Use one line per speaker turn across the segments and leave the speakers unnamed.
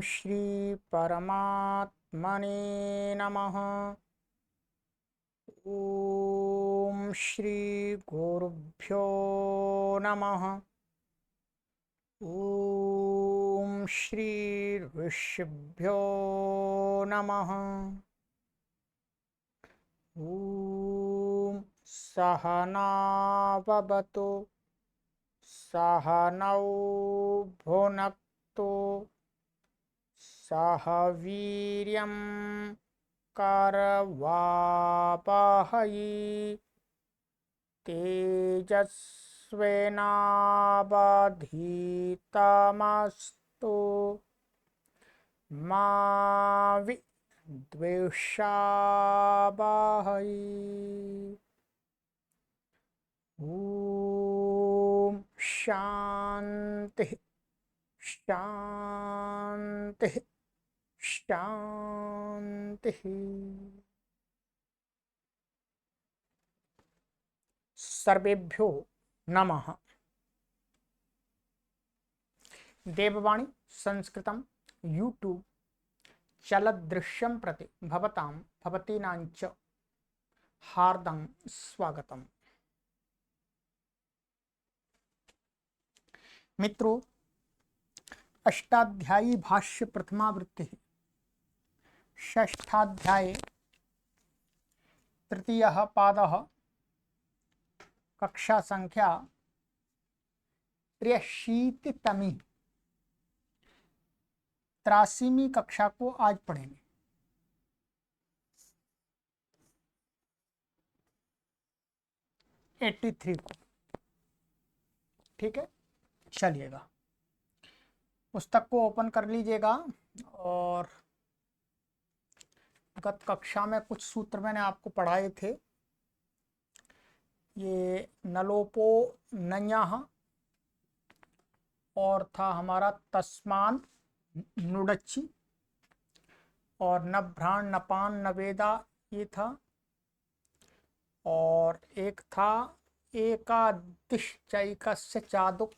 श्री परमात्मने नमः। ओम श्री गुरुभ्यो नमः। ओम श्री ऋषिभ्यो नमः। ओम सहना भवतु सहनौ भुनक्तु सह वीर्यं करवावहै तेजस्विनावधीतमस्तु मा विद्विषावहै। ओम शांति शांति शांति। सर्वेभ्यो नमः। देववाणी संस्कृतं यूट्यूब चलदृश्यं प्रति भवतां भवतीनांच हार्दं स्वागतम्। मित्रों, अष्टाध्यायी भाष्य प्रथमावृत्ति षष्ठाध्याये तृतीयः पादः कक्षा संख्या 83वीं कक्षा को आज पढ़ेंगे। एट्टी 83 को, ठीक है। चलिएगा, पुस्तक को ओपन कर लीजिएगा। और गत कक्षा में कुछ सूत्र मैंने आपको पढ़ाए थे। ये नलोपो नञः और था हमारा तस्मान नुडच्ची, और नभ्राण नपान नवेदा ये था, और एक था एकादिश्चैकस्य चादुक,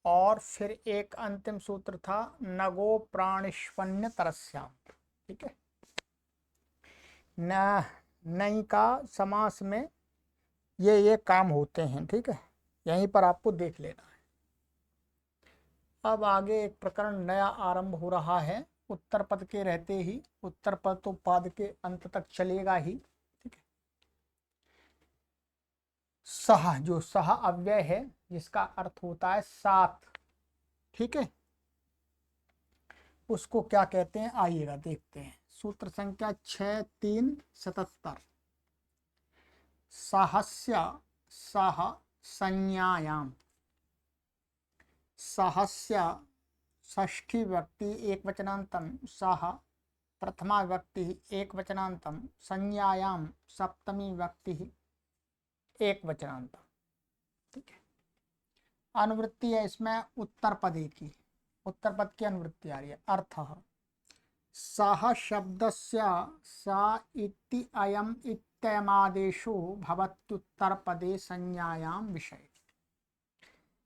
और फिर एक अंतिम सूत्र था नगो प्राणिष्वन्य तरस्याम। ठीक है, न नई का समास में ये काम होते हैं। ठीक है, यहीं पर आपको देख लेना है। अब आगे एक प्रकरण नया आरंभ हो रहा है। उत्तर पद के रहते ही उत्तर पद तो पाद के अंत तक चलेगा ही। ठीक है, सह, जो सह अव्यय है जिसका अर्थ होता है साथ, ठीक है, उसको क्या कहते हैं आइएगा देखते हैं। सूत्र संख्या 6377। सहस्य सह संज्ञायाम। सहस्य षष्ठी व्यक्ति एक वचनांतम, सह प्रथमा व्यक्ति एक वचनांतम, संज्ञायाम सप्तमी व्यक्ति एक वचनांतम। ठीक है, अनुवृत्ति है इसमें उत्तर पदे की, उत्तर पद की अनुवृत्ति आ रही है। अर्थ सह शब्दस्य सा इति अयम इत्ययमादेशो भवत्युत्तर पदे संज्ञायाम विषय।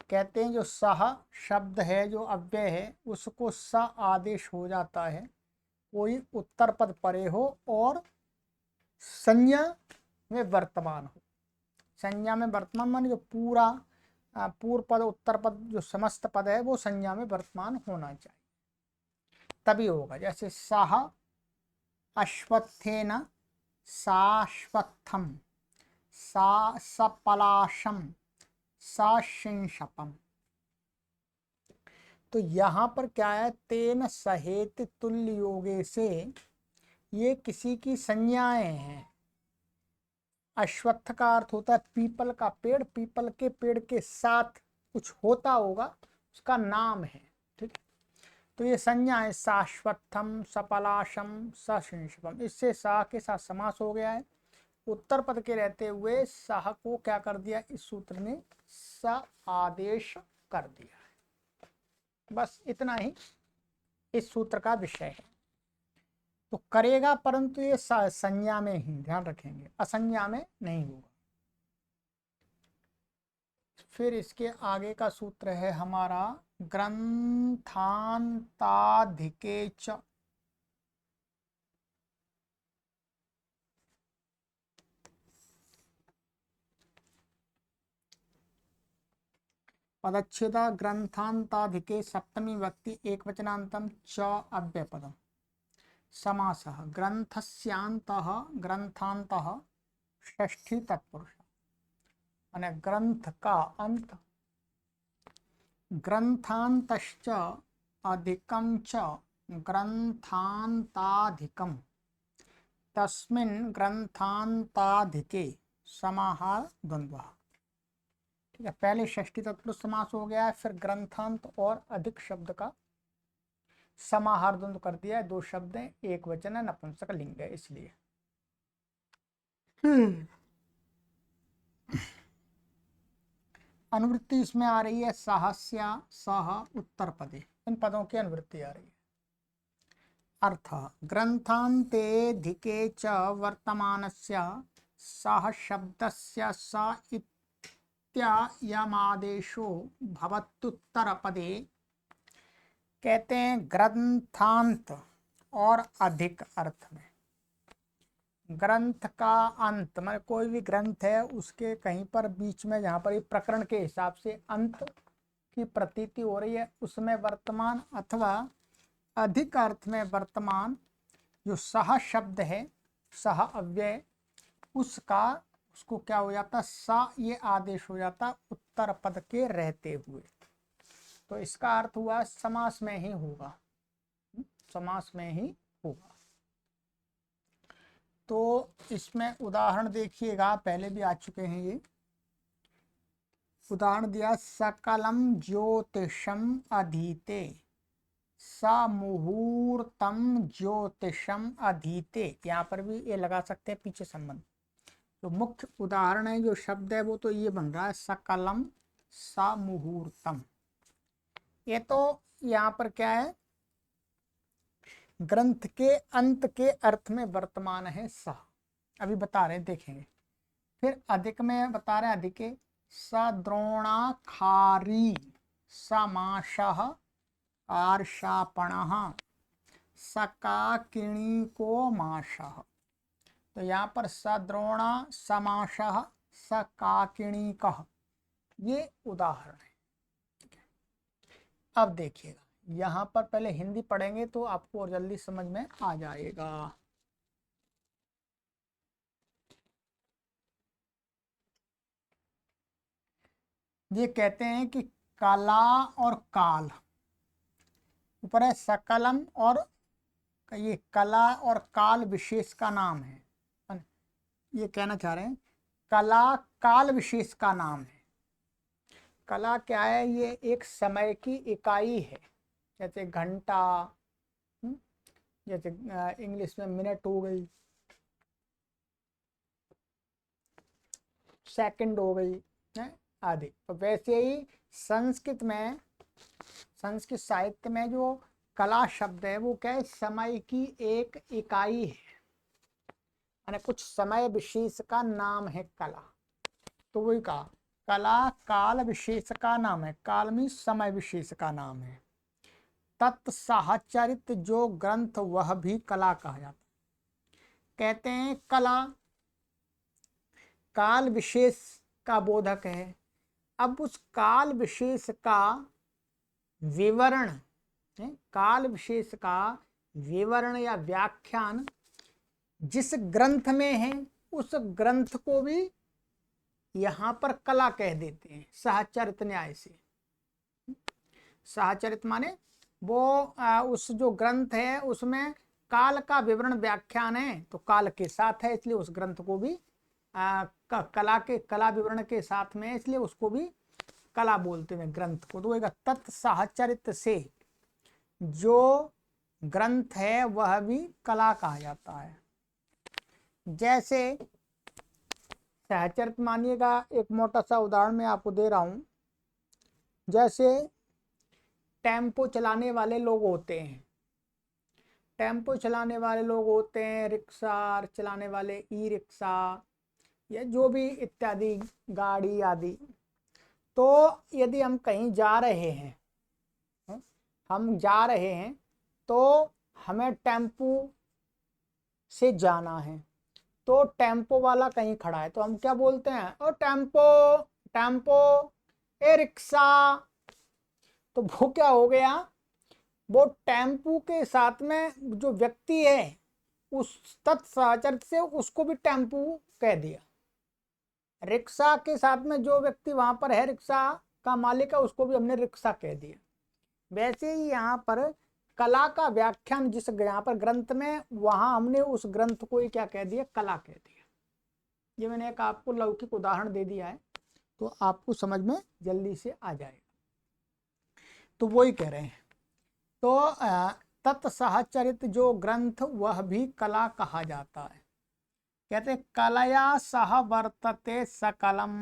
कहते हैं जो सह शब्द है, जो अव्यय है, उसको स आदेश हो जाता है कोई उत्तर पद परे हो और संज्ञा में वर्तमान हो। संज्ञा में वर्तमान माने जो पूरा पूर्व पद उत्तर पद जो समस्त पद है वो संज्ञा में वर्तमान होना चाहिए, तभी होगा। जैसे सह अश्वत्थेन साश्वत्थम, सा सपलाशम साशिंशपम। तो यहाँ पर क्या है, तेन सहेत तुल्य योगे से ये किसी की संज्ञाएं हैं। अश्वत्थ का अर्थ होता है पीपल का पेड़, पीपल के पेड़ के साथ कुछ होता होगा, उसका नाम है। ठीक, तो ये संज्ञा है। साश्वत्थम सपलाशम सशिंशपम, इससे सा के साथ समास हो गया है। उत्तर पद के रहते हुए सह को क्या कर दिया इस सूत्र ने, स आदेश कर दिया है। बस इतना ही इस सूत्र का विषय है। तो करेगा, परंतु ये संज्ञा में ही, ध्यान रखेंगे, असंज्ञा में नहीं होगा। फिर इसके आगे का सूत्र है हमारा ग्रंथान्ताधिके च पदच्छेद ग्रंथान्ताधिके सप्तमी विभक्ति एकवचनान्तं च अव्ययपदम् समासः ग्रंथस्यान्तः ग्रंथान्तः षष्ठी तत्पुरुष माने ग्रंथ का अंत ग्रंथान्तश्च अधिकं च ग्रंथान्ताधिकं तस्मिन् ग्रंथान्ताधिके समाहार द्वंद्वः। ठीक है, पहले षष्ठी तत्पुरुष समास हो गया है, फिर ग्रंथांत और अधिक शब्द का समाहार द्वंद्व कर दिया है। दो शब्द हैं, एक वचन है, नपुंसक लिंग है, इसलिए अनुवृत्ति इसमें आ रही है सहस्या सह उत्तर पदे, इन पदों की अनुवृत्ति आ रही है। अर्थ ग्रंथान्तेऽधिके च वर्तमानस्य सह शब्दस्य स इत्ययमादेशो भवत्युत्तर पदे। कहते हैं ग्रंथांत और अधिक अर्थ में ग्रंथ का अंत मतलब कोई भी ग्रंथ है उसके कहीं पर बीच में जहाँ पर ये प्रकरण के हिसाब से अंत की प्रतीति हो रही है उसमें वर्तमान अथवा अधिक अर्थ में वर्तमान जो सह शब्द है सह अव्यय उसको क्या हो जाता सा ये आदेश हो जाता उत्तर पद के रहते हुए। तो इसका अर्थ हुआ समास में ही होगा, समास में ही होगा। तो इसमें उदाहरण देखिएगा, पहले भी आ चुके हैं ये उदाहरण दिया सकलम ज्योतिषम अधीते सा मुहूर्तम ज्योतिषम अधीते। यहाँ पर भी ये लगा सकते हैं पीछे संबंध। तो मुख्य उदाहरण है जो शब्द है वो तो ये बन रहा है सकलम सा मुहूर्तम। ये तो यहाँ पर क्या है ग्रंथ के अंत के अर्थ में वर्तमान है सा, अभी बता रहे देखेंगे। फिर अधिक में बता रहे अधिके सद्रोणाखारी समाशः आर्षापणः सकाकिणीको माशः। तो यहाँ पर सद्रोणा समाशः सकाकिणीकः ये उदाहरण है। अब देखिएगा यहाँ पर पहले हिंदी पढ़ेंगे तो आपको और जल्दी समझ में आ जाएगा। ये कहते हैं कि कला और काल, ऊपर है सकलम और ये कला और काल विशेष का नाम है। ये कहना चाह रहे हैं कला काल विशेष का नाम है। कला क्या है ये एक समय की इकाई है, जैसे घंटा, जैसे इंग्लिश में मिनट हो गई, सेकंड हो गई है आदि। तो वैसे ही संस्कृत में संस्कृत साहित्य में जो कला शब्द है वो क्या है समय की एक इकाई है, यानी कुछ समय विशेष का नाम है कला। तो वही कहा कला काल विशेष का नाम है, काल में समय विशेष का नाम है। तत्साहचरित जो ग्रंथ वह भी कला कहा जाता है। कहते हैं कला काल विशेष का बोधक है। अब उस काल विशेष का विवरण काल विशेष का विवरण या व्याख्यान जिस ग्रंथ में है उस ग्रंथ को भी यहाँ पर कला कह देते हैं सहचरित न्याय से। सहचरित माने वो उस जो ग्रंथ है उसमें काल का विवरण व्याख्यान है तो काल के साथ है, इसलिए उस ग्रंथ को भी कला विवरण के साथ में, इसलिए उसको भी कला बोलते हैं ग्रंथ को। तो तत्साहचरित से जो ग्रंथ है वह भी कला कहा जाता है। जैसे सहचरित मानिएगा, एक मोटा सा उदाहरण मैं आपको दे रहा हूं। जैसे टेम्पो चलाने वाले लोग होते हैं, टेम्पो चलाने वाले लोग होते हैं, रिक्शा चलाने वाले, ई रिक्शा या जो भी इत्यादि गाड़ी आदि। तो यदि हम कहीं जा रहे हैं हम जा रहे हैं तो हमें टेम्पो से जाना है, तो टेम्पो वाला कहीं खड़ा है तो हम क्या बोलते हैं, ओ टेम्पो, टेम्पो, ए रिक्शा। तो वो क्या हो गया, वो टेम्पू के साथ में जो व्यक्ति है उस तत्सहचर से उसको भी टेम्पू कह दिया। रिक्शा के साथ में जो व्यक्ति वहां पर है, रिक्शा का मालिक है, उसको भी हमने रिक्शा कह दिया। वैसे ही यहाँ पर कला का व्याख्यान जिस यहाँ पर ग्रंथ में, वहां हमने उस ग्रंथ को ही क्या कह दिया, कला कह दिया। ये मैंने एक आपको लौकिक उदाहरण दे दिया है तो आपको समझ में जल्दी से आ जाएगा। तो वही कह रहे हैं, तो तत्सहचरित जो ग्रंथ वह भी कला कहा जाता है। कहते कलया सह वर्तते सकलम,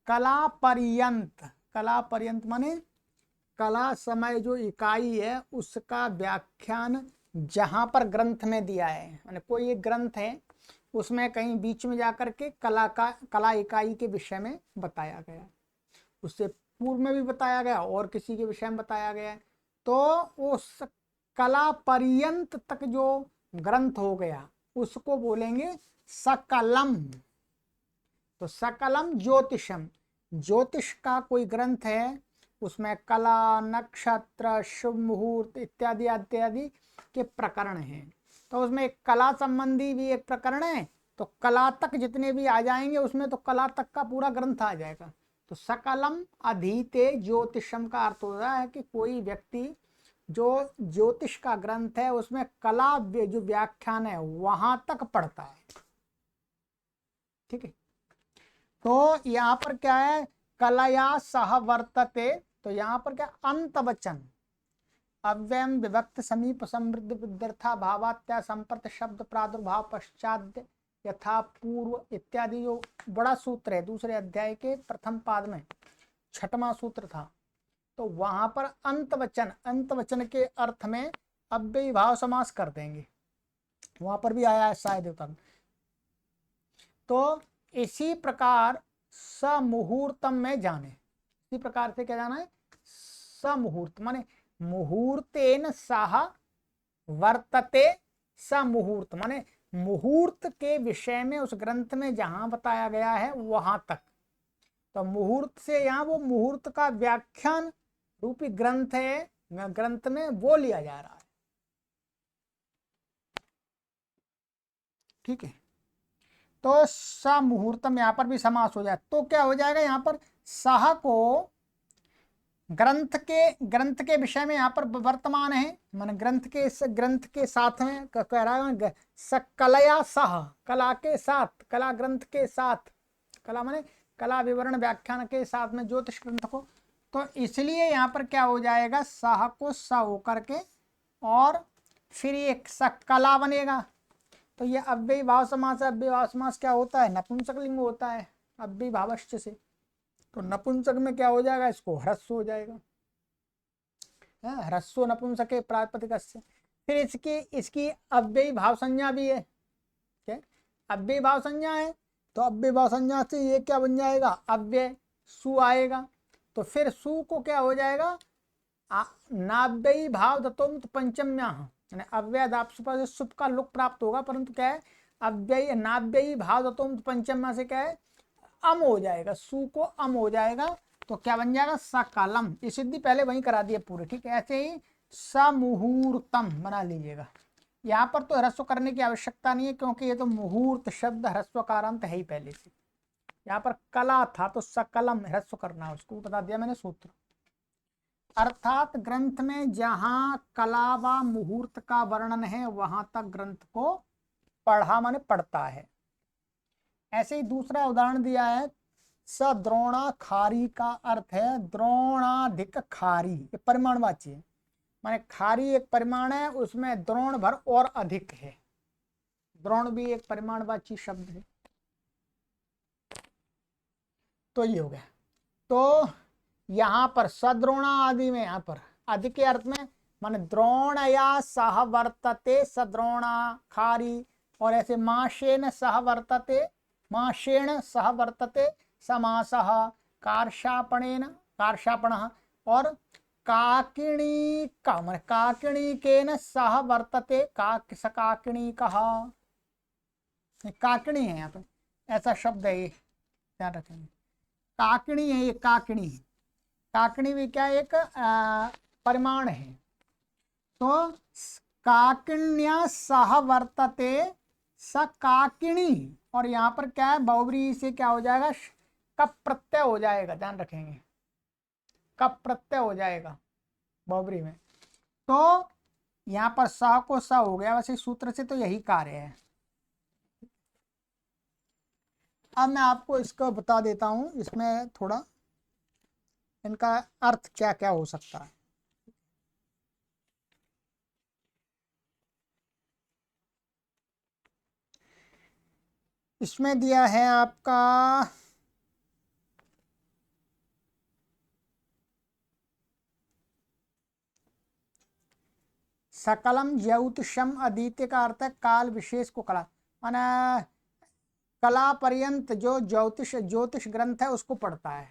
कला पर्यंत, कला पर्यंत माने कला समय जो इकाई है उसका व्याख्यान जहां पर ग्रंथ में दिया है, माने कोई एक ग्रंथ है उसमें कहीं बीच में जाकर के कला इकाई के विषय में बताया गया, उससे पूर्व में भी बताया गया और किसी के विषय में बताया गया है, तो उस कला पर्यंत तक जो ग्रंथ हो गया उसको बोलेंगे सकलम। तो सकलम ज्योतिषम, ज्योतिष का कोई ग्रंथ है उसमें कला, नक्षत्र, शुभ मुहूर्त इत्यादि इत्यादि के प्रकरण हैं, तो उसमें एक कला संबंधी भी एक प्रकरण है, तो कला तक जितने भी आ जाएंगे उसमें तो कला तक का पूरा ग्रंथ आ जाएगा। तो सकलम अधीते ज्योतिषम का अर्थ होता है कि कोई व्यक्ति जो ज्योतिष का ग्रंथ है उसमें कला जो व्याख्यान है वहां तक पढ़ता है। ठीक है, तो यहाँ पर क्या है, कलया सह वर्तते, तो यहाँ पर क्या अंत वचन अव्ययम विभक्त समीप समृद्ध विद्यर्था भावात्या संपर्क शब्द प्रादुर्भाव पश्चात यथा पूर्व इत्यादि जो बड़ा सूत्र है दूसरे अध्याय के प्रथम पाद में छठवां सूत्र था, तो वहां पर अंत वचन के अर्थ में अव्ययी भाव समास कर देंगे, वहां पर भी आया है शायद उत्तर। तो इसी प्रकार समुहूर्तम में जाने, इसी प्रकार से क्या जाना है, समुहूर्त माने मुहूर्तेन सह वर्तते, समुहूर्त माने मुहूर्त के विषय में उस ग्रंथ में जहां बताया गया है वहां तक। तो मुहूर्त से यहाँ वो मुहूर्त का व्याख्यान रूपी ग्रंथ है, ग्रंथ में वो लिया जा रहा है। ठीक है, तो समुहूर्तम यहाँ पर भी समास हो जाए तो क्या हो जाएगा, यहाँ पर सह को ग्रंथ के विषय में यहाँ पर वर्तमान है, मान ग्रंथ के ग्रंथ के साथ में कह रहा है कलया सह, कला के साथ, कला ग्रंथ के साथ, कला माने कला विवरण व्याख्यान के साथ में ज्योतिष ग्रंथ को, तो इसलिए यहाँ पर क्या हो जाएगा, सह को स होकर के और फिर एक सकला बनेगा। तो ये अव्ययी भाव समास है, अव्ययी भाव समास क्या होता है, नपुंसक लिंग होता है अव्ययी भावश्च से, तो नपुंसक में क्या हो जाएगा, इसको ह्रस्व हो जाएगा, ह्रस्व नपुंसके प्रातिपदिक से। फिर इसकी अव्ययी भाव संज्ञा भी है, क्या अव्ययी भाव संज्ञा है, तो अव्ययी भाव संज्ञा से ये क्या बन जाएगा, अव्यय सु आएगा, तो फिर सु को क्या हो जाएगा, नाव्ययी भाव दतोमुत पंचम्या, अव्यय से सुप का लुक प्राप्त होगा, परंतु क्या है अव्ययी नाव्ययी भाव दतोमुत पंचम्या से क्या है अम हो जाएगा, सु को अम हो जाएगा, तो क्या बन जाएगा सकलम। ये सिद्धि पहले वहीं करा दिए पूरे, ठीक है। ऐसे ही समुहूर्तम बना लीजिएगा, यहाँ पर तो ह्रस्व करने की आवश्यकता नहीं है क्योंकि ये तो मुहूर्त शब्द ह्रस्वकारांत है ही पहले से, यहाँ पर कला था तो सकलम ह्रस्व करना है, उसको बता दिया मैंने सूत्र। अर्थात ग्रंथ में जहां कला व मुहूर्त का वर्णन है वहां तक ग्रंथ को पढ़ा माने पढ़ता है। ऐसे ही दूसरा उदाहरण दिया है, सद्रोणा खारी का अर्थ है द्रोणाधिक खारी, ये परिमाणवाची है, माने खारी एक परिमाण है उसमें द्रोण भर और अधिक है, द्रोण भी एक परिमाणवाची शब्द है। तो ये हो गया, तो यहाँ पर सद्रोणा आदि में यहाँ पर अधिक के अर्थ में माने द्रोणया सह वर्तते सद्रोणा खारी, और ऐसे माशेन सह वर्तते माशेण सह वर्तते समासः, कार्षापणेन कार्षापणः, और काकिणी का मन काकिणी के न सह वर्तते सकाकिणी कहा। काकिणी है यहाँ पे, ऐसा शब्द है ये, ध्यान रखेंगे। काकिणी है ये, काकिणी है। काकिणी भी क्या एक परिमाण है। तो काकिण्या सह वर्तते स काकिणी, और यहाँ पर क्या है, बहुव्रीहि से क्या हो जाएगा, कप प्रत्यय हो जाएगा, ध्यान रखेंगे, कप प्रत्यय हो जाएगा बहुव्रीहि में। तो यहाँ पर स को स हो गया, वैसे सूत्र से तो यही कार्य है। अब मैं आपको इसको बता देता हूं, इसमें थोड़ा इनका अर्थ क्या क्या हो सकता है। इसमें दिया है आपका सकलम ज्योतिषम अद्वितीय का अर्थ है काल विशेष को कला, माना कला पर्यंत जो ज्योतिष ग्रंथ है उसको पढ़ता है।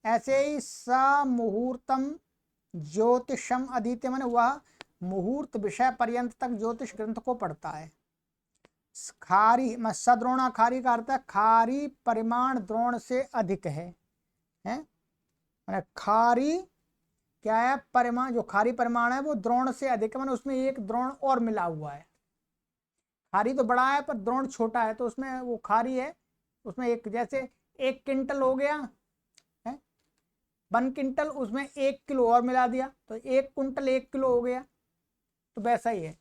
ऐसे ही स मुहूर्तम ज्योतिषम अधीत्य, माने वह मुहूर्त विषय पर्यंत तक ज्योतिष ग्रंथ को पढ़ता है। खारी सद्रोणा खारी का अर्थ है खारी परिमाण द्रोण से अधिक है, माने खारी क्या है, परिमाण, जो खारी परिमाण है वो द्रोण से अधिक है, माने उसमें एक द्रोण और मिला हुआ है। खारी तो बड़ा है पर द्रोण छोटा है, तो उसमें वो खारी है, उसमें एक, जैसे 1 क्विंटल हो गया है, 1 क्विंटल, उसमें 1 किलो और मिला दिया तो 1 कुंटल 1 किलो हो गया, तो वैसा ही है।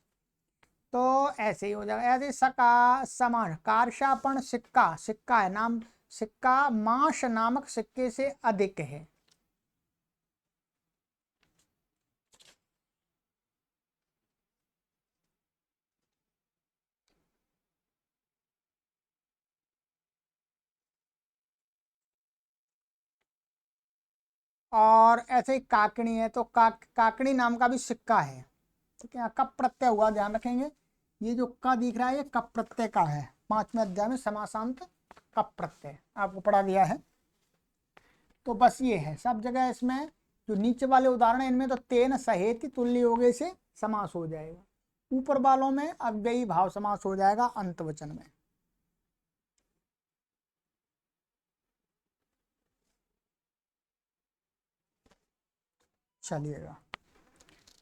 तो ऐसे ही हो जाएगा। ऐसे सका समान कार्षापण सिक्का, सिक्का है नाम, सिक्का माश नामक सिक्के से अधिक है। और ऐसे ही काकणी है, तो काकणी नाम का भी सिक्का है, ठीक है। कप प्रत्यय हुआ, ध्यान रखेंगे, ये जो क दिख रहा है ये कप प्रत्यय का है। 5वें अध्याय में समासांत कप प्रत्यय आपको पढ़ा गया है। तो बस ये है सब जगह, इसमें जो नीचे वाले उदाहरण है इनमें तो तेन सहेति तुल्य योगे से समास हो जाएगा, ऊपर वालों में अव्ययी भाव समास हो जाएगा अंत वचन में। चलिएगा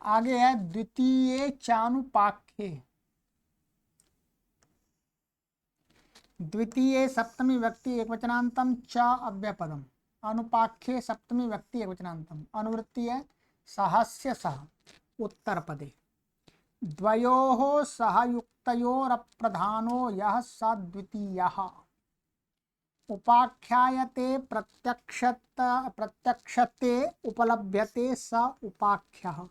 आगे है द्वितीय चानुपाख्ये। द्वितीय सप्तमी व्यक्ति एकवचनांतम च अव्ययपदम, अनुपाख्ये सप्तमी व्यक्ति एकवचनांतम, अनुवृत्ति है सहस्य सह उत्तर पदे, द्वयोः सहयुक्तयोरप्रधानो यः स द्वितीयः, उपाख्यायते प्रत्यक्षते उपलभ्यते स उपाख्यः,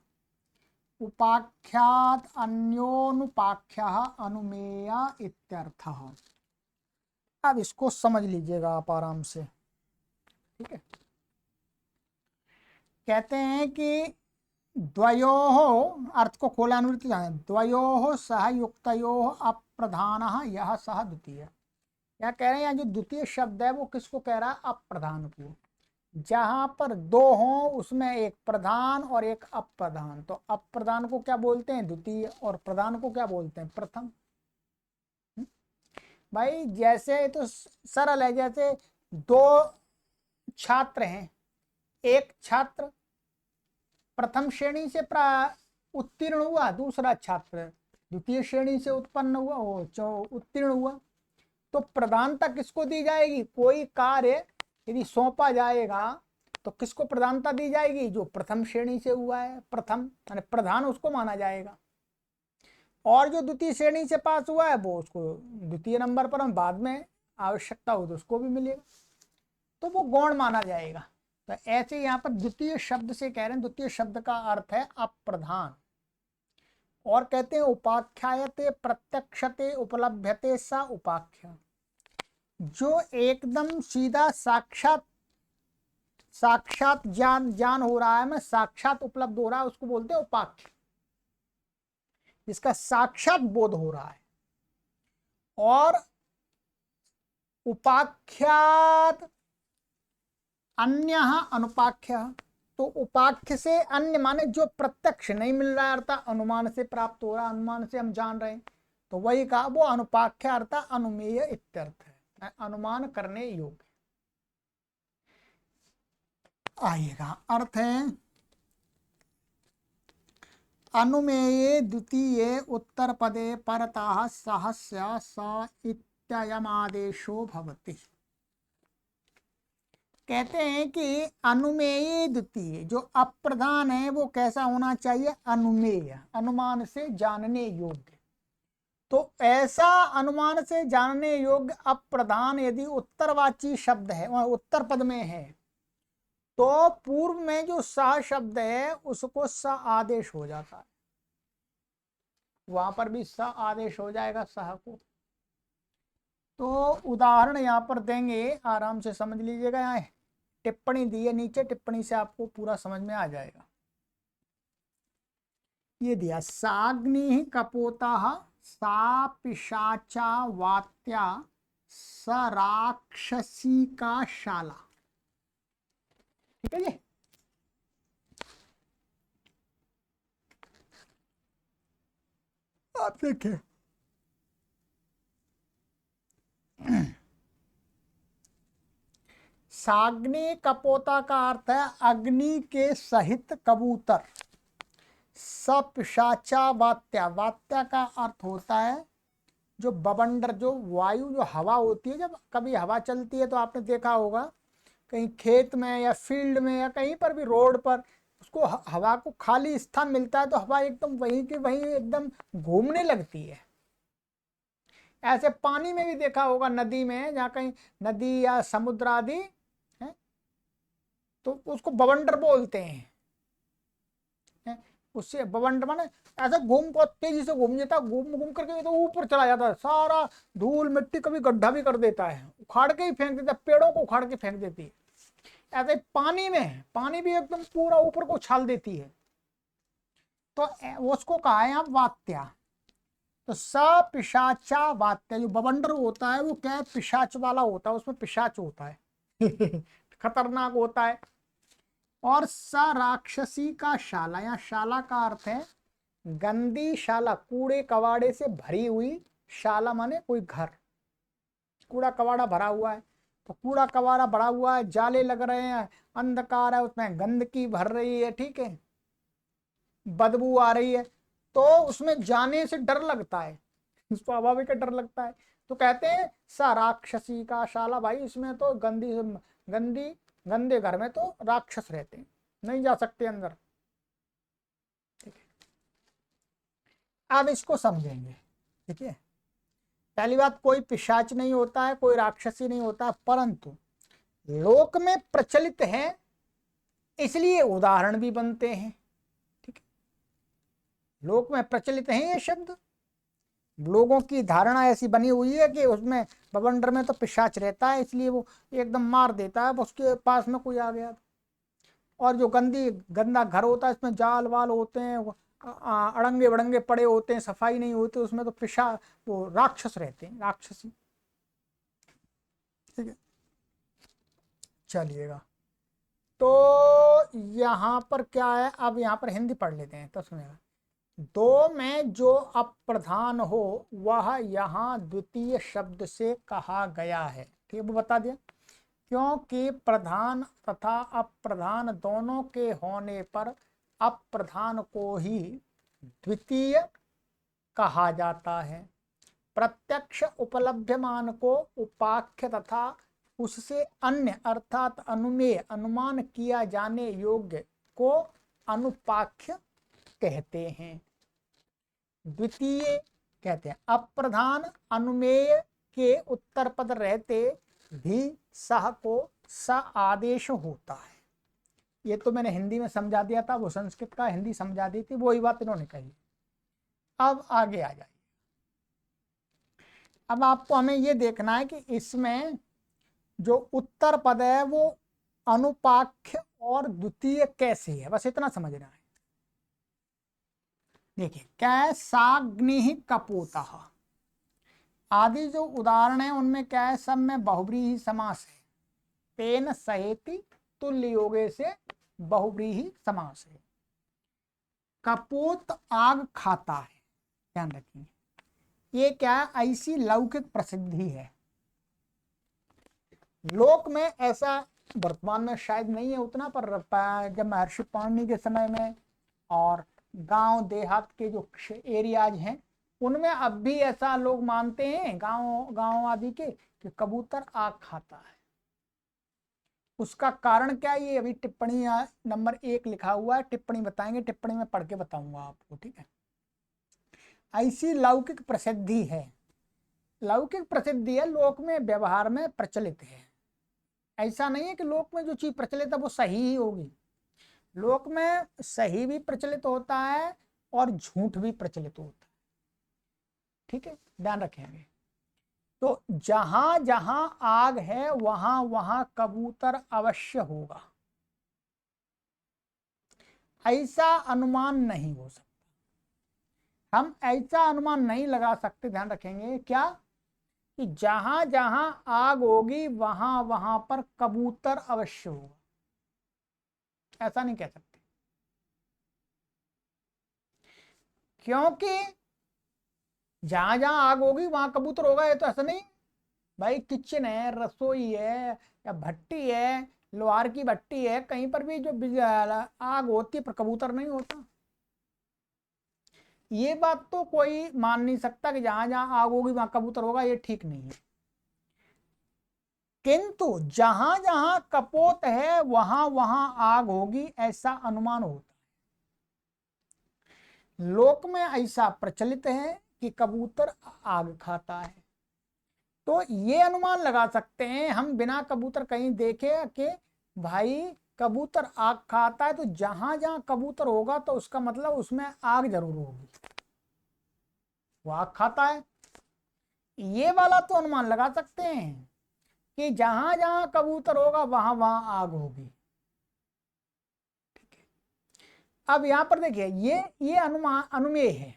उपाख्यात अन्योनुपाख्यः अनुमेय इत्यर्थः। अब इसको समझ लीजिएगा आप आराम से, ठीक है। कहते हैं कि द्वयोः, अर्थ को खोला, अनुवृत्ति जाने, द्वयोः सहयुक्तयोः अप्रधानः यः सः द्वितीय। क्या कह रहे हैं, यहाँ जो द्वितीय शब्द है वो किसको कह रहा है, अप्रधान को। जहां पर दो हों उसमें एक प्रधान और एक अप्रधान, तो अप्रधान को क्या बोलते हैं, द्वितीय, और प्रधान को क्या बोलते हैं, प्रथम। भाई जैसे तो सरल है, जैसे दो छात्र हैं, एक छात्र प्रथम श्रेणी से उत्तीर्ण हुआ, दूसरा छात्र द्वितीय श्रेणी से उत्पन्न हुआ, उत्तीर्ण हुआ, तो प्रधानता किसको दी जाएगी, कोई कार्य यदि सौंपा जाएगा तो किसको प्रधानता दी जाएगी, जो प्रथम श्रेणी से हुआ है, प्रथम माने प्रधान उसको माना जाएगा, और जो द्वितीय श्रेणी से पास हुआ है वो उसको द्वितीय नंबर पर, हम बाद में आवश्यकता हो तो उसको भी मिलेगा, तो वो गौण माना जाएगा। तो ऐसे यहाँ पर द्वितीय शब्द से कह रहे हैं, द्वितीय शब्द का अर्थ है अप्रधान। और कहते हैं उपाख्यायते प्रत्यक्षते उपलभ्यते सा उपाख्या, जो एकदम सीधा साक्षात ज्ञान हो रहा है, में साक्षात उपलब्ध हो रहा है, उसको बोलते हैं उपाख्य, जिसका साक्षात बोध हो रहा है। और उपाख्यात अन्य अनुपाख्य, तो उपाख्य से अन्य माने जो प्रत्यक्ष नहीं मिल रहा है, अर्थात अनुमान से प्राप्त हो रहा है, अनुमान से हम जान रहे हैं, तो वही कहा वो अनुपाख्य अर्थात अनुमेय इत्यर्थ है, अनुमान करने योग्य। आइएगा अर्थ है अनुमेये द्वितीये उत्तर पदे परतः सहस्य स इत्ययमादेशो भवति। कहते हैं कि अनुमेय द्वितीय जो अप्रधान है वो कैसा होना चाहिए, अनुमेय, अनुमान से जानने योग्य। तो ऐसा अनुमान से जानने योग्य अप्रधान यदि उत्तरवाची शब्द है, उत्तर पद में है, तो पूर्व में जो सह शब्द है उसको स आदेश हो जाता है, वहां पर भी स आदेश हो जाएगा सह को। तो उदाहरण यहाँ पर देंगे, आराम से समझ लीजिएगा, यहाँ टिप्पणी दी है नीचे, टिप्पणी से आपको पूरा समझ में आ जाएगा। ये दिया साग्नि कपोता सा पिशाचा वात्या स राक्षसी का शाला। ठीक है जी। आप देखिए साग्नि कपोता का अर्थ है अग्नि के सहित कबूतर। सपिशाचा वात्या, वात्या का अर्थ होता है जो बवंडर, जो वायु, जो हवा होती है। जब कभी हवा चलती है तो आपने देखा होगा कहीं खेत में या फील्ड में या कहीं पर भी रोड पर, उसको हवा को खाली स्थान मिलता है तो हवा एकदम वहीं की वहीं एकदम घूमने लगती है। ऐसे पानी में भी देखा होगा, नदी में, जहाँ कहीं नदी या समुद्र आदि है तो उसको बवंडर बोलते हैं। उससे बवंडर माने ऐसा घूम को तेजी से घूम जाता है, घूम घूम करके तो ऊपर चला जाता है, सारा धूल मिट्टी, कभी गड्ढा भी कर देता है, उखाड़ के ही फेंक देता है, पेड़ों को उखाड़ के फेंक देती है। ऐसे पानी में, पानी भी एकदम पूरा ऊपर को उछाल देती है। तो उसको कहा है यहाँ वात्या। तो स पिशाचा वात्या, जो बवंडर होता है वो क्या है, पिशाच वाला होता है, उसमें पिशाच होता है खतरनाक होता है। और स राक्षसी का शाला, यहाँ शाला का अर्थ है गंदी शाला, कूड़े कवाड़े से भरी हुई शाला माने कोई घर, कूड़ा कवाड़ा भरा हुआ है। तो कूड़ा कवाड़ा भरा हुआ है, जाले लग रहे हैं, अंधकार है, उसमें गंदगी भर रही है, ठीक है, बदबू आ रही है, तो उसमें जाने से डर लगता है, स्वाभाविक डर लगता है। तो कहते हैं सा राक्षसी का शाला, भाई इसमें तो गंदी गंदे घर में तो राक्षस रहते हैं, नहीं जा सकते अंदर। ठीक है, अब इसको समझेंगे। ठीक है, पहली बात, कोई पिशाच नहीं होता है, कोई राक्षसी नहीं होता, परंतु लोक में प्रचलित है इसलिए उदाहरण भी बनते हैं। ठीक है, लोक में प्रचलित है ये शब्द, लोगों की धारणा ऐसी बनी हुई है कि उसमें बवंडर में तो पिशाच रहता है, इसलिए वो एकदम मार देता है उसके पास में कोई आ गया। और जो गंदा घर होता है, इसमें जाल वाल होते हैं, अड़ंगे बड़ंगे पड़े होते हैं, सफाई नहीं होती, उसमें तो वो राक्षस रहते हैं, राक्षसी। ठीक है, चलिएगा। तो यहाँ पर क्या है, अब यहाँ पर हिंदी पढ़ लेते हैं तो सुनेगा। दो में जो अप्रधान हो वह यहाँ द्वितीय शब्द से कहा गया है। ठीक है, वो बता दिया, क्योंकि प्रधान तथा अप्रधान दोनों के होने पर अप्रधान को ही द्वितीय कहा जाता है। प्रत्यक्ष उपलभ्यमान को उपाख्य तथा उससे अन्य अर्थात अनुमेय, अनुमान किया जाने योग्य को अनुपाख्य कहते हैं। द्वितीय कहते हैं अप्रधान अनुमेय के उत्तर पद रहते भी सह को स आदेश होता है। ये तो मैंने हिंदी में समझा दिया था, वो संस्कृत का हिंदी समझा दी थी, वही बात इन्होंने कही। अब आगे आ जाइए। अब आपको हमें ये देखना है कि इसमें जो उत्तर पद है वो अनुपाख्य और द्वितीय कैसे है, बस इतना समझना है। देखिए, क्या साग्नि कपोता आदि जो उदाहरण है उनमें क्या है, सब में बहुब्रीहि समास है। तेन सहेति तुल्य योगे से बहुव्रीहि समास है। कपोत आग खाता है, ध्यान रखिए। ये क्या है, ऐसी लौकिक प्रसिद्धि है। लोक में ऐसा वर्तमान में शायद नहीं है उतना, पर जब महर्षि पाणिनि के समय में और गांव देहात के जो एरियाज हैं उनमें अब भी ऐसा लोग मानते हैं, गांव आदि के, कि कबूतर आग खाता है। उसका कारण क्या है, ये अभी टिप्पणी नंबर 1 लिखा हुआ है, टिप्पणी बताएंगे, टिप्पणी में पढ़ के बताऊंगा आपको, ठीक है। ऐसी लौकिक प्रसिद्धि है, लौकिक प्रसिद्धि है, लोक में व्यवहार में प्रचलित है। ऐसा नहीं है कि लोक में जो चीज प्रचलित है वो सही ही होगी। लोक में सही भी प्रचलित होता है और झूठ भी प्रचलित होता है, ठीक है, ध्यान रखेंगे। तो जहां जहां आग है वहां वहां कबूतर अवश्य होगा, ऐसा अनुमान नहीं हो सकता। हम ऐसा अनुमान नहीं लगा सकते, ध्यान रखेंगे क्या, कि जहां जहां आग होगी वहां वहां पर कबूतर अवश्य होगा, ऐसा नहीं कह सकते। क्योंकि जहां जहां आग होगी वहां कबूतर होगा, ये तो ऐसा नहीं। भाई किचन है, रसोई है, या भट्टी है, लोहार की भट्टी है, कहीं पर भी जो आग होती है पर कबूतर नहीं होता। ये बात तो कोई मान नहीं सकता कि जहां जहां आग होगी वहां कबूतर होगा, ये ठीक नहीं है। किंतु जहां जहां कपोत है वहां वहां आग होगी, ऐसा अनुमान होता है। लोक में ऐसा प्रचलित है कि कबूतर आग खाता है, तो ये अनुमान लगा सकते हैं हम बिना कबूतर कहीं देखे कि भाई कबूतर आग खाता है, तो जहां जहां कबूतर होगा तो उसका मतलब उसमें आग जरूर होगी, वो आग खाता है। ये वाला तो अनुमान लगा सकते हैं कि जहां जहां कबूतर होगा वहां वहां आग होगी। अब यहां पर देखिए, ये अनुमान अनुमेय है,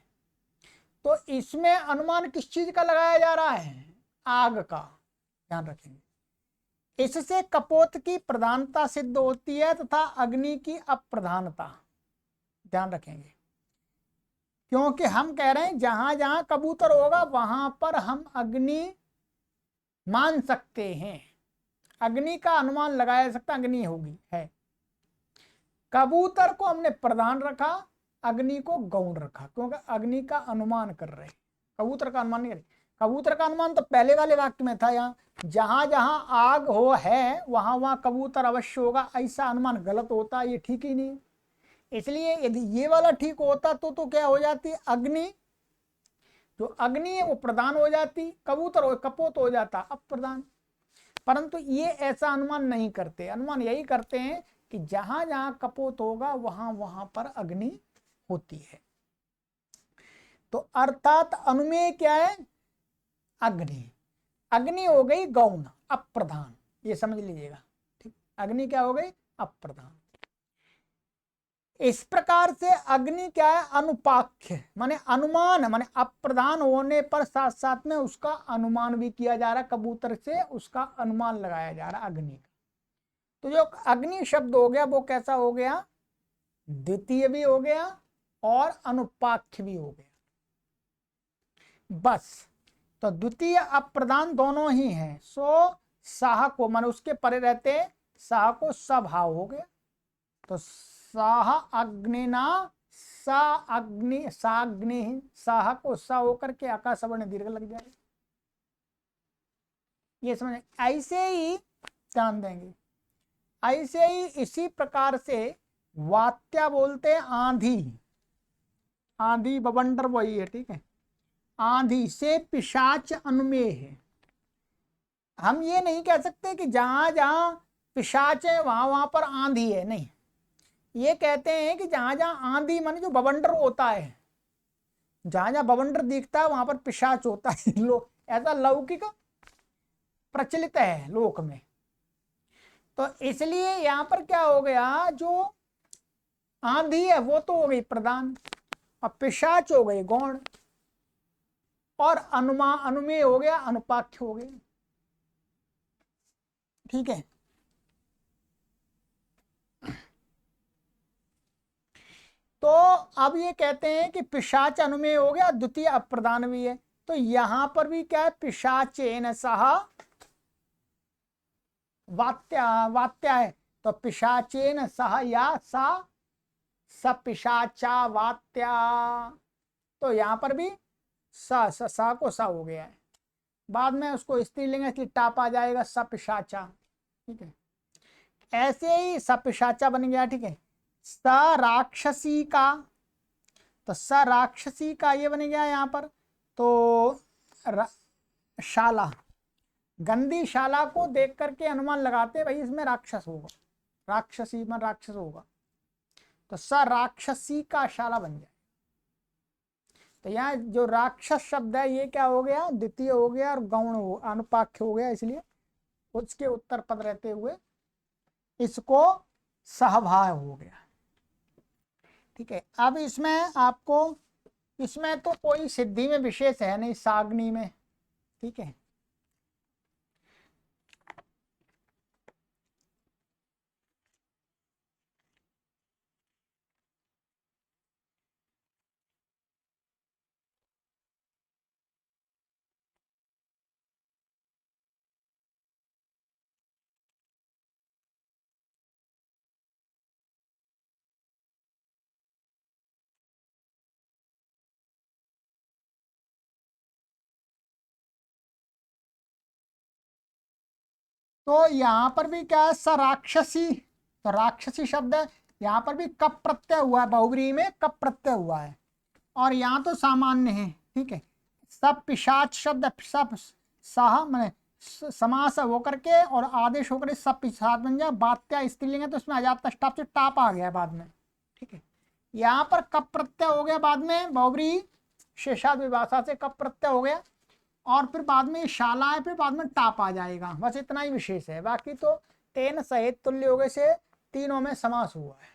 तो इसमें अनुमान किस चीज का लगाया जा रहा है, आग का, ध्यान रखेंगे। इससे कपोत की प्रधानता सिद्ध होती है तथा अग्नि की अप्रधानता, ध्यान रखेंगे। क्योंकि हम कह रहे हैं जहां जहां कबूतर होगा वहां पर हम अग्नि मान सकते हैं, अग्नि का अनुमान लगाया जा सकता, अग्नि होगी है। कबूतर को हमने प्रधान रखा, अग्नि को गौण रखा, क्योंकि अग्नि का अनुमान कर रहे, कबूतर का अनुमान नहीं कर रहे। कबूतर का अनुमान तो पहले वाले वाक्य में था, यहाँ जहां जहां आग हो है वहां वहां कबूतर अवश्य होगा, ऐसा अनुमान गलत होता है, ये ठीक ही नहीं। इसलिए यदि ये वाला ठीक होता तो क्या हो जाती, अग्नि, जो अग्नि है वो प्रधान हो जाती, कबूतर हो कपोत हो जाता अप्रधान। परंतु ये ऐसा अनुमान नहीं करते, अनुमान यही करते हैं कि जहां जहां कपोत होगा वहां वहां पर अग्नि होती है। तो अर्थात अनुमेय क्या है, अग्नि, अग्नि हो गई गौण अप्रधान, ये समझ लीजिएगा, ठीक। अग्नि क्या हो गई, अप्रधान। इस प्रकार से अग्नि क्या है, अनुपाख्य, माने अनुमान, माने अप्रधान होने पर साथ साथ में उसका अनुमान भी किया जा रहा है, कबूतर से उसका अनुमान लगाया जा रहा है अग्नि का। तो जो अग्नि शब्द हो गया वो कैसा हो गया, द्वितीय भी हो गया और अनुपाख्य भी हो गया, बस। तो द्वितीय अप्रधान दोनों ही हैं, सो साह को मान उसके परे रहते साह को सभाव हो गया। तो साह अग्निना, सा अग्नि, साग्नि, साह को सा होकर के आकाश वर्ण दीर्घ लग जाए, ये समझ। ऐसे ही ध्यान देंगे, ऐसे ही इसी प्रकार से वात्या बोलते हैं आंधी, आंधी बवंडर वही है, ठीक है। आंधी से पिशाच अनुमेय है। हम ये नहीं कह सकते कि जहां जहां पिशाच है वहां वहां पर आंधी है, नहीं। ये कहते हैं कि जहां जहां आंधी माने जो बवंडर होता है, जहां जहां बवंडर दिखता है वहां पर पिशाच होता है ऐसा लौकिक प्रचलित है लोक में। तो इसलिए यहां पर क्या हो गया, जो आंधी है वो तो हो गई प्रधान, और पिशाच हो गई गौण, और अनुमेय हो गया, अनुपाख्य हो गया, ठीक है। अब ये कहते हैं कि पिशाच अनुमेय हो गया, द्वितीय अप्रधान भी है, तो यहां पर भी क्या है, पिशाचेन सह वात्या, वात्या है, तो पिशाचेन सह या सा सपिशाचा वात्या, तो यहां पर भी सा को सा हो गया है, बाद में उसको स्त्रीलिंग इसलिए टाप आ जाएगा सपिशाचा। ठीक है, ऐसे ही सपिशाचा बन गया। ठीक है, स राक्षसी का, तो स राक्षसी का ये बन गया यहाँ पर, तो शाला, गंदी शाला को देख करके अनुमान लगाते भाई इसमें राक्षस होगा, राक्षसी में राक्षस होगा, तो स राक्षसी का शाला बन जाए। तो यहाँ जो राक्षस शब्द है ये क्या हो गया, द्वितीय हो गया और गौण हो, अनुपाख्य हो गया, इसलिए उसके उत्तर पद रहते हुए इसको सहभाव हो गया। ठीक है, अब इसमें आपको, इसमें तो कोई सिद्धि में विशेष है नहीं, साग्नि में। ठीक है, तो यहाँ पर भी क्या है, स राक्षसी, तो राक्षसी शब्द है, यहाँ पर भी कप प्रत्यय हुआ है, बहुव्रीहि में कप प्रत्यय हुआ है, और यहाँ तो सामान्य है। ठीक है, सब पिशाच शब्द, सब सह मैंने समास होकर के और आदेश होकर सब पिशाच बन जाए, बात्या स्त्रीलिंग है तो उसमें अजात टाप से टाप आ गया बाद में। ठीक है, यहाँ पर कप प्रत्यय हो गया, बाद में बहुव्रीहि शेषाद विभाषा से कप प्रत्यय हो गया, और फिर बाद में शाला है, फिर बाद में टाप आ जाएगा, बस इतना ही विशेष है, बाकी तो तेन सहित तुल्य हो गए से तीनों में समास हुआ है।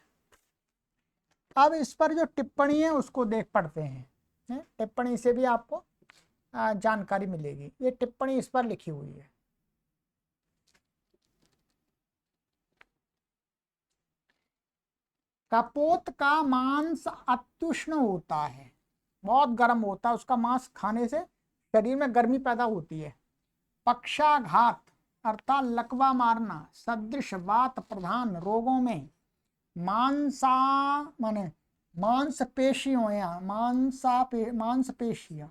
अब इस पर जो टिप्पणी है उसको देख पढ़ते हैं, टिप्पणी से भी आपको जानकारी मिलेगी। ये टिप्पणी इस पर लिखी हुई है। कपोत का मांस अत्युष्ण होता है, बहुत गर्म होता है, उसका मांस खाने से शरीर में गर्मी पैदा होती है। पक्षाघात अर्थात लकवा मारना सदृश वात प्रधान रोगों में मांसा माने मांसपेशियों या मांसपेशियां,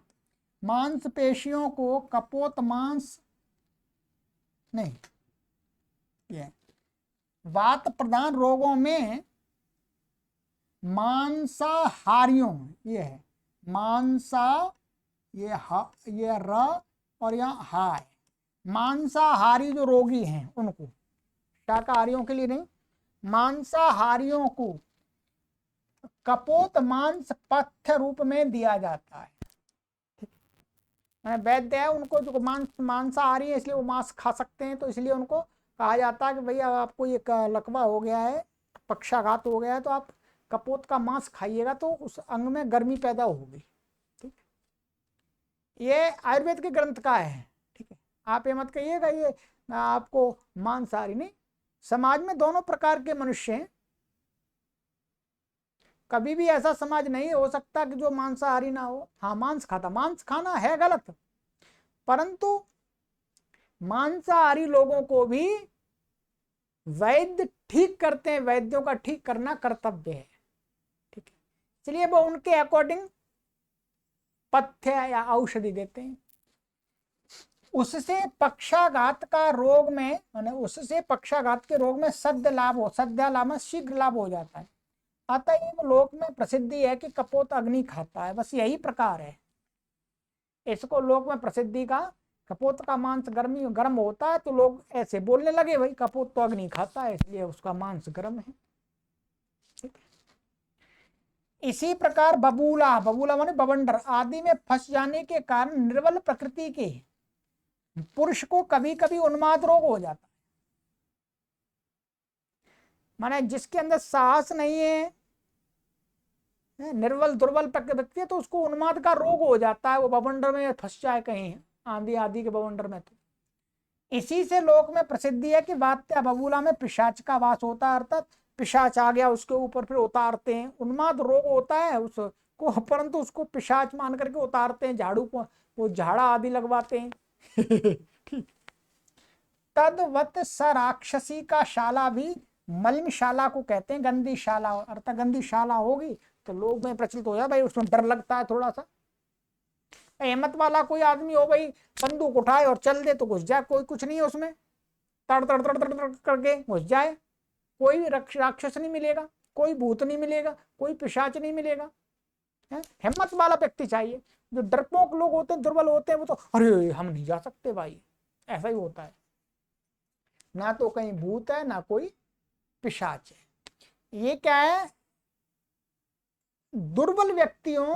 मांसपेशियों को कपोत मांस नहीं, ये वात प्रधान रोगों में मांसाहारियों, ये है मांसा, ये र और यहाँ हा है, मांसाहारी जो रोगी हैं उनको, शाकाहारियों के लिए नहीं, मांसाहारियों को कपोत मांस पथ्य रूप में दिया जाता है। वैद्य है, उनको जो मांसाहारी है इसलिए वो मांस खा सकते हैं, तो इसलिए उनको कहा जाता है कि भैया आपको ये लकवा हो गया है, पक्षाघात हो गया है, तो आप कपोत का मांस खाइएगा तो उस अंग में गर्मी पैदा होगी। ठीक, ये आयुर्वेद के ग्रंथ का है। ठीक है, आप ये मत कहिएगा ये आपको मांसाहारी नहीं, समाज में दोनों प्रकार के मनुष्य हैं, कभी भी ऐसा समाज नहीं हो सकता कि जो मांसाहारी ना हो। हाँ, मांस खाता, मांस खाना है गलत, परंतु मांसाहारी लोगों को भी वैद्य ठीक करते हैं, वैद्यों का ठीक करना कर्तव्य है। ठीक है, इसलिए वो उनके अकॉर्डिंग पथ्य या औषधि देते हैं। उससे पक्षाघात का रोग में माने उससे पक्षाघात के रोग में सद्य लाभ हो, सद्या लाभ में शीघ्र लाभ हो जाता है। अतएव लोक में प्रसिद्धि है कि कपोत अग्नि खाता है, बस यही प्रकार है इसको लोक में प्रसिद्धि का। कपोत का मांस गर्म होता है तो लोग ऐसे बोलने लगे भाई कपोत तो अग्नि खाता है इसलिए उसका मांस गर्म है। इसी प्रकार बबूला, बबूला माने बवंडर आदि में फंस जाने के कारण निर्बल प्रकृति के पुरुष को कभी कभी उन्माद रोग हो जाता है। माने जिसके अंदर साहस नहीं है, निर्बल दुर्बल व्यक्ति है, तो उसको उन्माद का रोग हो जाता है, वो बवंडर में फंस जाए कहीं आंधी आदि के बवंडर में। तो इसी से लोक में प्रसिद्धि है कि वात्या बबूला में पिशाच का वास होता है, अर्थात पिशाच आ गया उसके ऊपर, फिर उतारते हैं। उन्माद रोग होता है उसको, परंतु उसको पिशाच मान करके उतारते हैं, झाड़ू को वो झाड़ा आदि लगवाते हैं। ठीक। तदवत स राक्षसी का शाला भी मलिन शाला को कहते हैं, गंदी शाला। अर्थात गंदी शाला होगी तो लोग में प्रचलित हो जाए, भाई उसमें डर लगता है थोड़ा सा। हिम्मत वाला कोई आदमी हो, भाई बंदूक उठाए और चल दे तो घुस जाए, कोई कुछ नहीं है उसमें, तड़ तड़ तड़ तड़ तड़ करके घुस जाए, कोई राक्षस नहीं मिलेगा, कोई भूत नहीं मिलेगा, कोई पिशाच नहीं मिलेगा। हिम्मत वाला व्यक्ति चाहिए। जो डरपोक लोग होते हैं, दुर्बल होते हैं, वो तो अरे हम नहीं जा सकते भाई, ऐसा ही होता है। ना तो कहीं भूत है ना कोई पिशाच है। ये क्या है, दुर्बल व्यक्तियों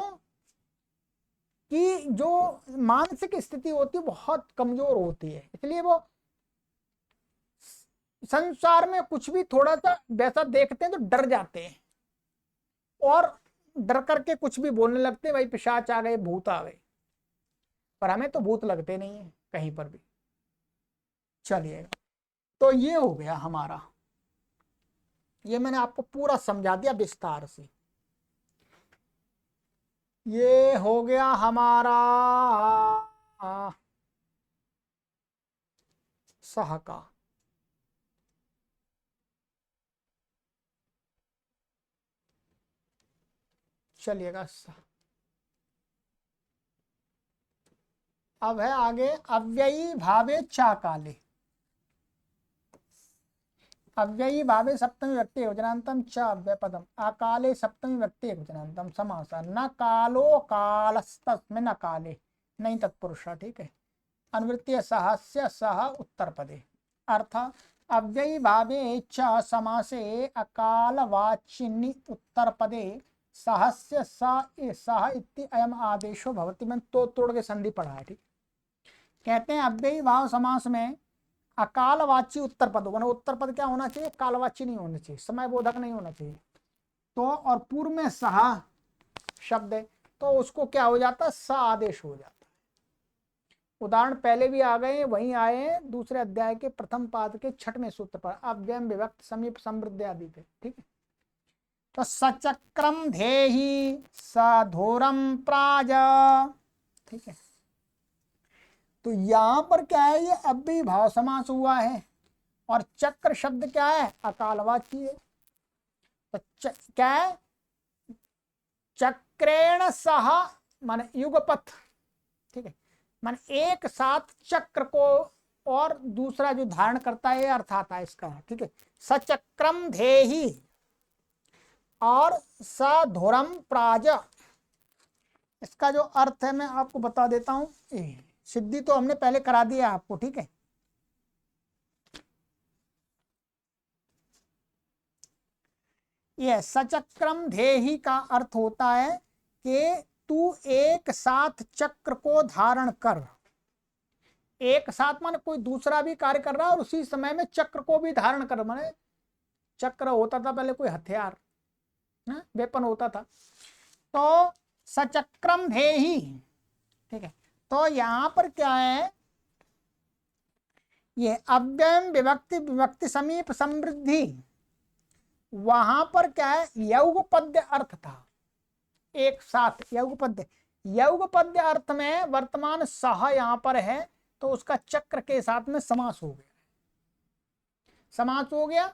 की जो मानसिक स्थिति होती है बहुत कमजोर होती है, इसलिए वो संसार में कुछ भी थोड़ा सा वैसा देखते हैं तो डर जाते हैं, और डर करके कुछ भी बोलने लगते हैं, भाई पिशाच आ गए, भूत आ गए। पर हमें तो भूत लगते नहीं है कहीं पर भी। चलिएगा, तो ये हो गया हमारा, ये मैंने आपको पूरा समझा दिया विस्तार से। ये हो गया हमारा सह का। चलिएगा, अब है आगे अव्ययी भावे चा काले। अव्ययी भावे सप्तमी व्यक्ति एकवचनांतम च अव्ययपदम, अकाले सप्तमी व्यक्ति एकवचनांतम समास, न कालो कालस्तस्मिन् न काले, नहीं तत्पुरुष। ठीक है। अनुवृत्तीय सहस्य सह उत्तर पदे। अर्थ अव्ययी भावे च समासे अकाल वाचिनी उत्तर पदे सहस्य सह इति अयम आदेशो भवति। मैं तो तोड़ के संधि पढ़ा है। ठीक। कहते हैं अव्ययी भाव समास में अकालवाची उत्तर पद होगा। उत्तर पद क्या होना चाहिए, कालवाची नहीं होना चाहिए, समय बोधक नहीं होना चाहिए। तो और पूर्व में सह शब्द है तो उसको क्या हो जाता है, स आदेश हो जाता है। उदाहरण पहले भी आ गए, वहीं आए हैं दूसरे अध्याय के प्रथम पाद के 6वें सूत्र पर, अव्ययम विभक्त समीप समृद्धि आदि पे। ठीक है। तो सचक्रम धेहि सधोरम प्राज। ठीक है। तो यहां पर क्या है, ये अव्ययी भाव समास हुआ है, और चक्र शब्द क्या है, अकालवाची है। तो क्या है, चक्रेण सह माने युगपथ। ठीक है। माने एक साथ चक्र को और दूसरा जो धारण करता है अर्थ आता है इसका। ठीक है। सचक्रम धेहि और सधुरम प्राज, इसका जो अर्थ है मैं आपको बता देता हूं। सिद्धि तो हमने पहले करा दिया आपको। ठीक है। यह सचक्रम धेहि का अर्थ होता है कि तू एक साथ चक्र को धारण कर। एक साथ माने कोई दूसरा भी कार्य कर रहा है और उसी समय में चक्र को भी धारण कर। माने चक्र होता था पहले कोई हथियार, वेपन होता था। तो सचक्रम धेहि। ठीक है। तो यहां पर क्या है, ये अव्ययम विभक्ति विभक्ति समीप समृद्धि, वहां पर क्या है, यौगपद्य अर्थ था। एक साथ यौगपद्य, यौगपद्य अर्थ में वर्तमान सह यहां पर है तो उसका चक्र के साथ में समास हो गया, समास हो गया।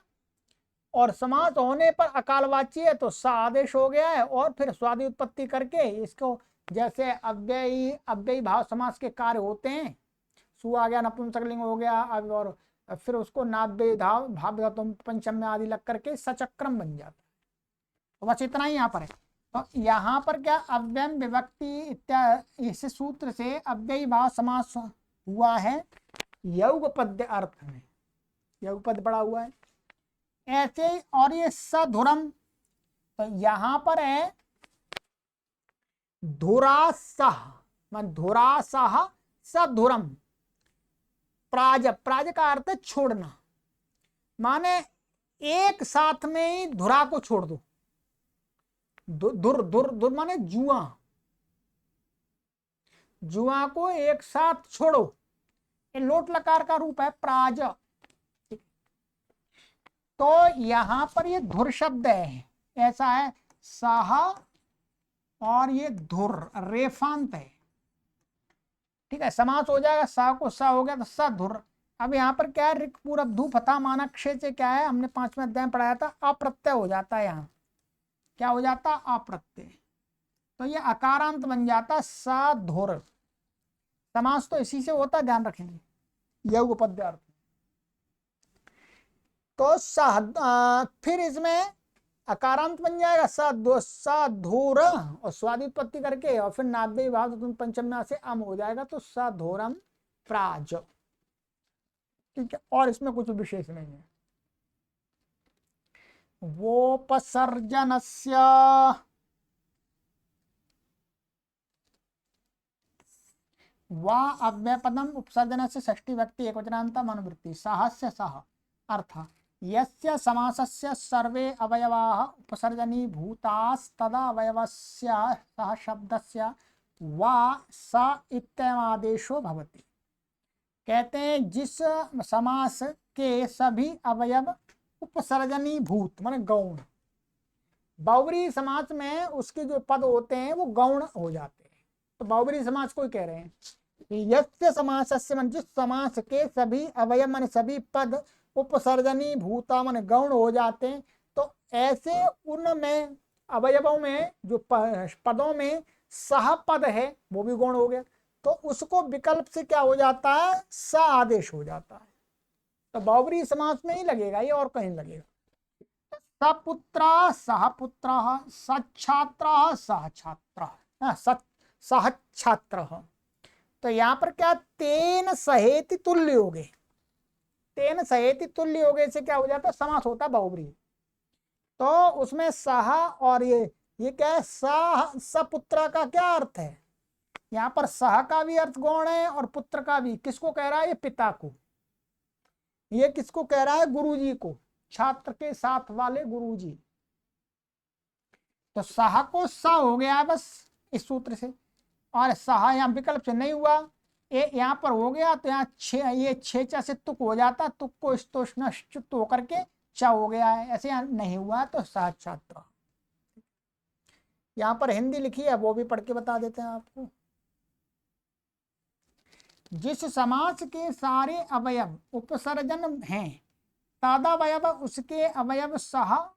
और समास होने पर अकालवाची है तो स आदेश हो गया है, और फिर स्वादि उत्पत्ति करके इसको, जैसे अव्ययी भाव समास के कार्य होते हैं, सु आ गया, नपुंसकलिंग हो गया, और फिर उसको नाभ्य भाव पंचम में आदि लग करके सचक्रम बन जाता है। तो बस इतना ही यहाँ पर है। तो यहाँ पर क्या, अव्ययम विभक्ति इत्यादि इस सूत्र से अव्ययी भाव समास हुआ है यौगपद्य अर्थ में, यौगपद पड़ा हुआ है ऐसे ही। और ये सधुरम, तो यहां पर है धुरासह, मान धुरासह सधुरम प्राज। प्राज का अर्थ है छोड़ना, माने एक साथ में ही धुरा को छोड़ दो। धुर धुर धुर माने जुआ, जुआ को एक साथ छोड़ो। ये लोट लकार का रूप है प्राज। तो यहां पर ये धुर शब्द है, ऐसा है सह, और ये धुर रेफांत है। ठीक है, समास हो जाएगा, सा को सा हो गया तो सा धुर। अब यहाँ पर क्या है, ऋक पूरब धू फता माना क्षय से क्या है, हमने 5वें अध्याय में पढ़ाया था, अप्रत्यय हो जाता है। यहाँ क्या हो जाता, अप्रत्यय। तो ये अकारांत बन जाता सा धुर। समास तो इसी से होता, ध्यान रखेंगे, यह उपपद्य। तो फिर इसमें अकारांत बन जाएगा सा धूर, और स्वादि उत्पत्ति करके और फिर नाद्य विभाग पंचम से अम हो जाएगा, तो सा धोरम प्राज। ठीक है, और इसमें कुछ विशेष नहीं है। वोपसर्जनस्य वा अव्यपदम उपसर्जन से षष्ठी व्यक्ति एकवचनान्तम अनुवृत्ति साहस्य सह अर्थ यस्य समासस्य सर्वे अवयवाः उपसर्जनीभूतास्तदा अवयवस्य सह शब्दस्य वा स इत्ययमादेशो भवति। कहते हैं जिस समास के सभी अवयव उपसर्जनीभूत माने गौण, बहुब्रीहि समास में उसके जो पद होते हैं वो गौण हो जाते हैं। तो बहुब्रीहि समास को कह रहे हैं यस्य समासस्य मन, जिस समास के सभी अवयव माने सभी पद उपसर्जनी भूता माने गौण हो जाते हैं, तो ऐसे उनमें अवयवों में जो पदों में सह पद है वो भी गौण हो गया, तो उसको विकल्प से क्या हो जाता है, स आदेश हो जाता है। तो बहुब्रीहि समास में ही लगेगा ये, और कहीं लगेगा। सपुत्र सह पुत्र, सच्छात्र सह छात्र, सह छात्र। तो यहाँ पर क्या तेन सहेति तुल्य हो गए, तेन सहेति तुल्य हो गए से क्या हो जाता है, समास होता बहुब्रीहि। तो उसमें सह और ये क्या है, सह सपुत्र का क्या अर्थ है, यहाँ पर सह का भी अर्थ गौण है और पुत्र का भी। किसको कह रहा है, ये पिता को। ये किसको कह रहा है, गुरुजी को, छात्र के साथ वाले गुरुजी। तो सह को स हो गया है बस इस सूत्र से, और सह यहाँ विकल्प से नहीं हुआ, ये यहाँ पर हो गया, तो यहाँ ये छेचा से तुक हो जाता, तुक को स्तोष्ण होकर के च हो गया है, ऐसे यहाँ नहीं हुआ, तो सह छात्र। यहाँ पर हिंदी लिखी है, वो भी पढ़ के बता देते हैं आपको। जिस समास के सारे अवयव उपसर्जन हैं, तादावयव उसके अवयव सह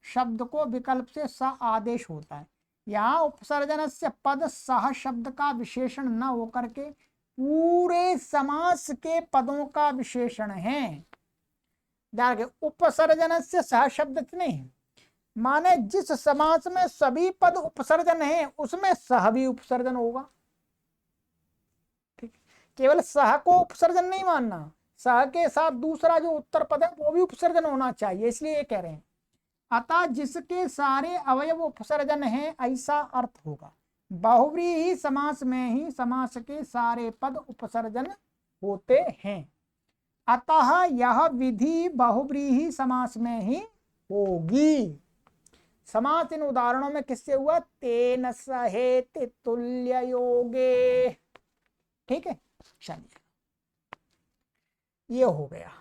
शब्द को विकल्प से स आदेश होता है। यहाँ उपसर्जन से पद सह शब्द का विशेषण न होकर के पूरे समास के पदों का विशेषण है। देखिए उपसर्जन से सह शब्द नहीं, माने जिस समास में सभी पद उपसर्जन है उसमें सह भी उपसर्जन होगा। ठीक, केवल सह को उपसर्जन नहीं मानना, सह के साथ दूसरा जो उत्तर पद है वो भी उपसर्जन होना चाहिए, इसलिए ये कह रहे हैं। अतः जिसके सारे अवयव उपसर्जन है ऐसा अर्थ होगा। बहुव्रीहि समास में ही समास के सारे पद उपसर्जन होते हैं, अतः यह विधि बहुव्रीहि समास में ही होगी। समास इन उदाहरणों में किससे हुआ, तेन सहेति तुल्य योगे। ठीक है, चलिए ये हो गया।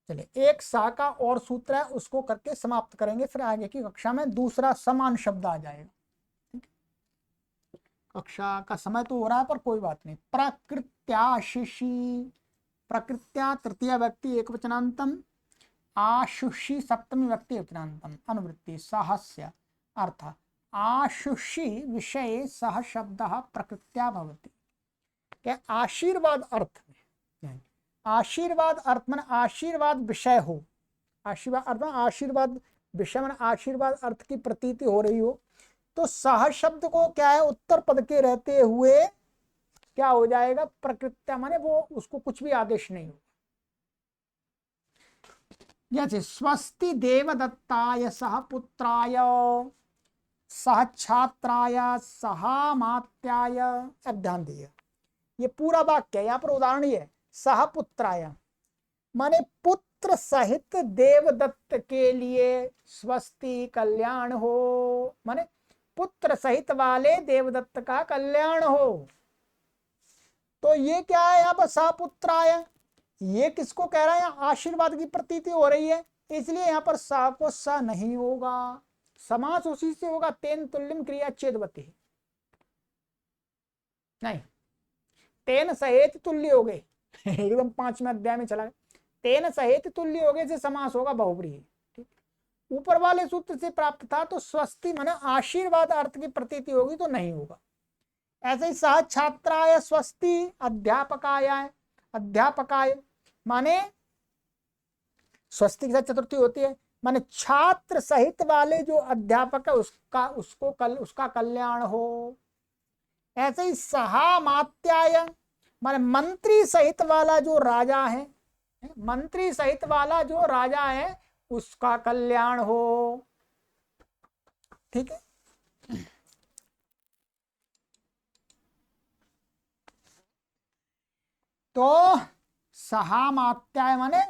चलिए एक सा का और सूत्र है, उसको करके समाप्त करेंगे, फिर आगे की कक्षा में दूसरा समान शब्द आ जाएगा। ठीक, कक्षा का समय तो हो रहा है पर कोई बात नहीं। प्रकृत्याशिषि, प्रकृत्या तृतीय व्यक्ति एकवचनान्तम, आशुषि सप्तमी व्यक्ति एकवचनान्तम अनुवृत्ति सहस्य अर्थ आशुषि विषये सह शब्दः प्रकृत्या भवति। क्या आशीर्वाद अर्थ में, आशीर्वाद अर्थ मन आशीर्वाद विषय हो, आशीर्वाद अर्थ आशीर्वाद विषय मन आशीर्वाद अर्थ की प्रतीति हो रही हो, तो सह शब्द को क्या है उत्तर पद के रहते हुए क्या हो जाएगा, प्रकृत्या माने वो उसको कुछ भी आदेश नहीं होगा। जैसे स्वस्ति देवदत्ताय सह पुत्राय सह छात्राय सह मात्याय। अब ध्यान दीजिए ये पूरा वाक्य है, यहाँ पर उदाहरण ये है सह पुत्राय माने पुत्र सहित देवदत्त के लिए स्वस्ति कल्याण हो, माने पुत्र सहित वाले देवदत्त का कल्याण हो। तो ये क्या है यहाँ पर सह पुत्राय, ये किसको कह रहा है? आशीर्वाद की प्रतीति हो रही है, इसलिए यहाँ पर सा को सा नहीं होगा। समास उसी से होगा, तेन तुल्यम क्रिया चेदवती। नहीं, तेन सहेत तुल्य हो गए एकदम 5वें अध्याय में चला गया। तेन सहेत तुल्य हो गए से समास होगा बहुब्रीहि। ठीक, ऊपर वाले सूत्र से प्राप्त था तो स्वस्ति माने आशीर्वाद अर्थ की प्रतीति होगी तो नहीं होगा। ऐसे ही सह छात्राय स्वस्ति अध्यापकाय, अध्यापकाय माने स्वस्ति के साथ चतुर्थी होती है, माने छात्र सहित वाले जो अध्यापक है उसका कल्याण हो। ऐसे ही सहामात्याय माने मंत्री सहित वाला जो राजा है, मंत्री सहित वाला जो राजा है उसका कल्याण हो। ठीक है, तो सहामात्याय माने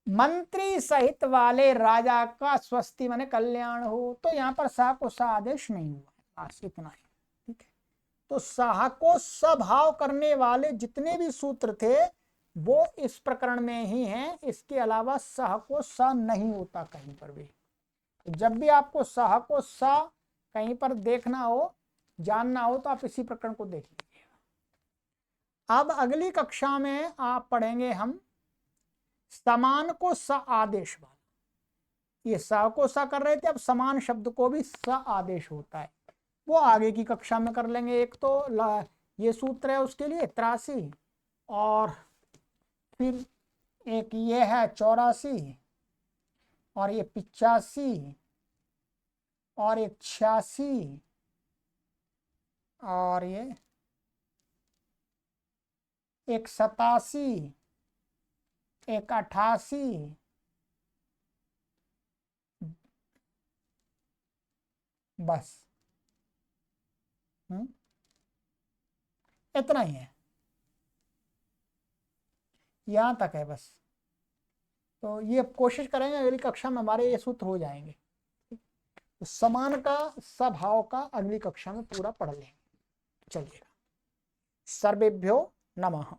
मंत्री सहित वाले राजा का स्वस्ति माने कल्याण हो। तो यहाँ पर सा को सा आदेश नहीं हुआ, बस इतना ही। ठीक है, तो सहा को सभाव करने वाले जितने भी सूत्र थे वो इस प्रकरण में ही हैं, इसके अलावा सह को सा नहीं होता कहीं पर भी। जब भी आपको सह को सा कहीं पर देखना हो, जानना हो, तो आप इसी प्रकरण को देख लीजिएगा। अब अगली कक्षा में आप पढ़ेंगे हम समान को स आदेश वाला। ये स को स कर रहे थे, अब समान शब्द को भी स आदेश होता है, वो आगे की कक्षा में कर लेंगे। एक तो ये सूत्र है उसके लिए 83, और फिर एक ये है 84, और ये 85, और एक 86, और ये एक 87, एक 88, बस इतना ही है, यहाँ तक है बस। तो ये कोशिश करेंगे अगली कक्षा में हमारे ये सूत्र हो जाएंगे। तो समान का स्वभाव का अगली कक्षा में पूरा पढ़ लेंगे। चलिएगा, सर्वेभ्यो नमः।